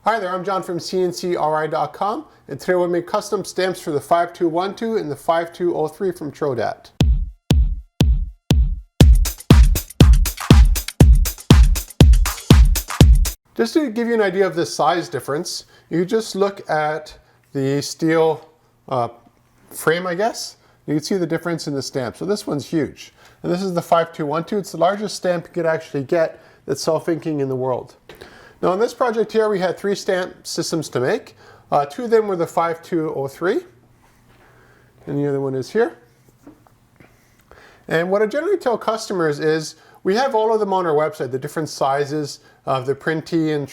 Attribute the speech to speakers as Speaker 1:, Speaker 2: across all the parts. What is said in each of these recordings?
Speaker 1: Hi there, I'm John from CNCKing.com, and today we'll make custom stamps for the 5212 and the 5203 from Trodat. Just to give you an idea of the size difference, you just look at the steel frame, I guess. You can see the difference in the stamp. So this one's huge. And this is the 5212. It's the largest stamp you could actually get that's self-inking in the world. Now on this project here, we had 3 stamp systems to make. 2 of them were the 5203, and the other one is here. And what I generally tell customers is, we have all of them on our website, the different sizes of the Printy and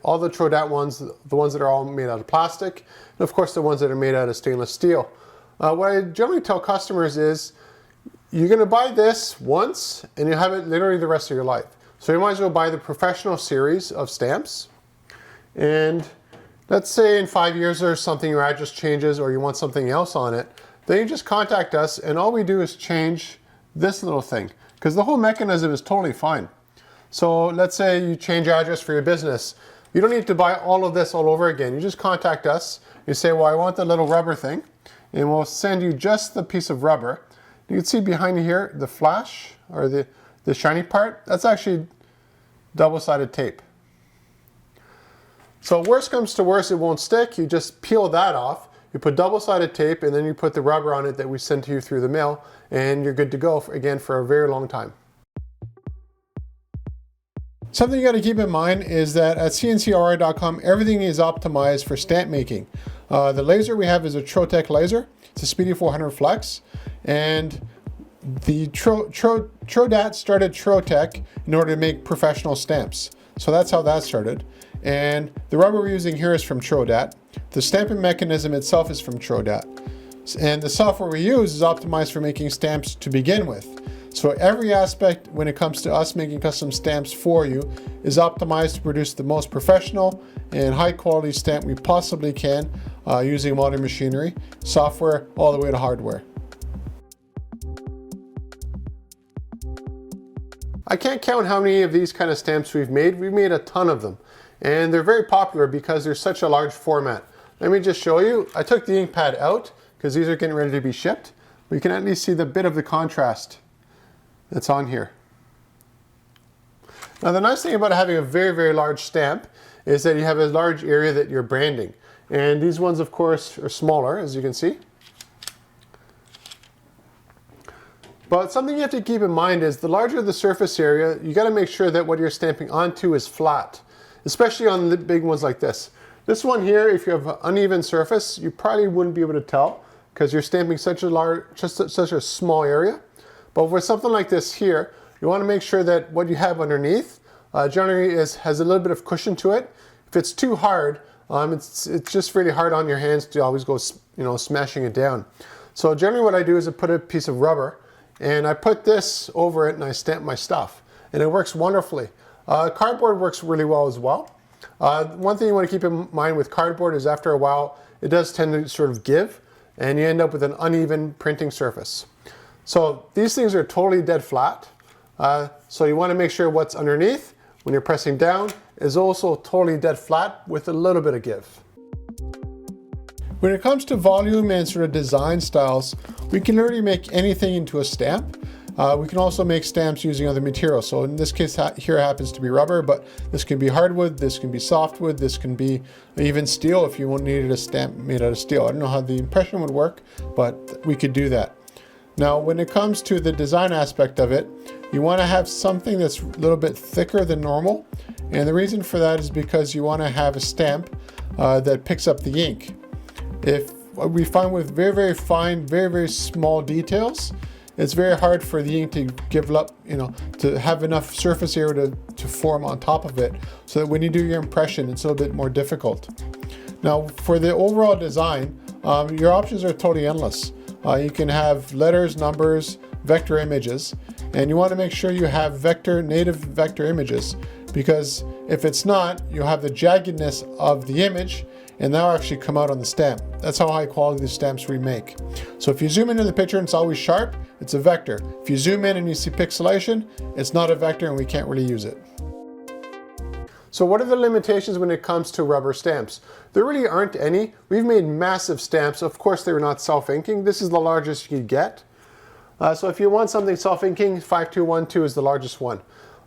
Speaker 1: all the Trodat ones, the ones that are all made out of plastic, and of course the ones that are made out of stainless steel. What I generally tell customers is, you're going to buy this once, and you'll have it literally the rest of your life. So you might as well buy the Professional series of stamps. And let's say in 5 years or something your address changes or you want something else on it, then you just contact us and all we do is change this little thing, because the whole mechanism is totally fine. So let's say you change address for your business. You don't need to buy all of this all over again. You just contact us. You say, well, I want the little rubber thing, and we'll send you just the piece of rubber. You can see behind here, the flash, or the shiny part, that's actually double-sided tape. So worst comes to worst, it won't stick. You just peel that off. You put double-sided tape, and then you put the rubber on it that we send to you through the mail, and you're good to go, again, for a very long time. Something you got to keep in mind is that at CNCKing.com, everything is optimized for stamp making. The laser we have is a Trotec laser. It's a Speedy 400 Flex, and the Trodat started Trotec in order to make professional stamps. So that's how that started. And the rubber we're using here is from Trodat. The stamping mechanism itself is from Trodat. And the software we use is optimized for making stamps to begin with. So every aspect when it comes to us making custom stamps for you is optimized to produce the most professional and high quality stamp we possibly can using modern machinery, software, all the way to hardware. I can't count how many of these kind of stamps we've made. We've made a ton of them. And they're very popular because they're such a large format. Let me just show you. I took the ink pad out because these are getting ready to be shipped. But you can at least see the bit of the contrast that's on here. Now the nice thing about having a very, very large stamp is that you have a large area that you're branding. And these ones, of course, are smaller, as you can see. But something you have to keep in mind is the larger the surface area, you got to make sure that what you're stamping onto is flat, especially on the big ones like this. This one here, if you have an uneven surface, you probably wouldn't be able to tell because you're stamping such a small area. But with something like this here, you want to make sure that what you have underneath generally has a little bit of cushion to it. If it's too hard, it's just really hard on your hands to always go, smashing it down. So generally what I do is I put a piece of rubber and I put this over it and I stamp my stuff. And it works wonderfully. Cardboard works really well as well. One thing you want to keep in mind with cardboard is after a while, it does tend to sort of give and you end up with an uneven printing surface. So these things are totally dead flat. So you want to make sure what's underneath when you're pressing down is also totally dead flat with a little bit of give. When it comes to volume and sort of design styles, we can literally make anything into a stamp. We can also make stamps using other materials. So in this case here happens to be rubber, but this can be hardwood, this can be softwood, this can be even steel if you needed a stamp made out of steel. I don't know how the impression would work, but we could do that. Now when it comes to the design aspect of it, you want to have something that's a little bit thicker than normal. And the reason for that is because you want to have a stamp that picks up the ink. If we find with very, very fine, very, very small details, it's very hard for the ink to give up, to have enough surface area to form on top of it, so that when you do your impression, it's a little bit more difficult. Now, for the overall design, your options are totally endless. You can have letters, numbers, vector images, and you want to make sure you have native vector images, because if it's not, you'll have the jaggedness of the image, and that'll actually come out on the stamp. That's how high quality the stamps we make. So if you zoom into the picture and it's always sharp, it's a vector. If you zoom in and you see pixelation, it's not a vector and we can't really use it. So what are the limitations when it comes to rubber stamps? There really aren't any. We've made massive stamps. Of course, they're not self-inking. This is the largest you could get. So if you want something self-inking, 5212 is the largest one.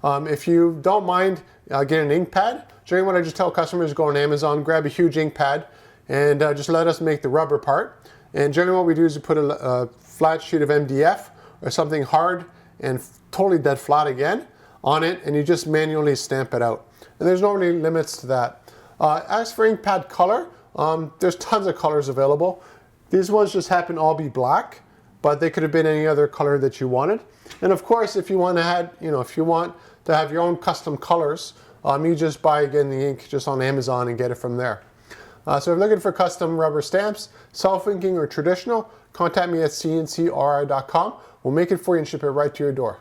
Speaker 1: If you don't mind getting an ink pad, generally what I just tell customers is go on Amazon, grab a huge ink pad, and just let us make the rubber part. And generally what we do is we put a flat sheet of MDF or something hard and totally dead flat again on it, and you just manually stamp it out. And there's no really limits to that. As for ink pad color, there's tons of colors available. These ones just happen to all be black, but they could have been any other color that you wanted. And of course, if you want to have, if you want to have your own custom colors, you just buy again the ink just on Amazon and get it from there. So if you're looking for custom rubber stamps, self-inking or traditional, contact me at CNCKing.com. We'll make it for you and ship it right to your door.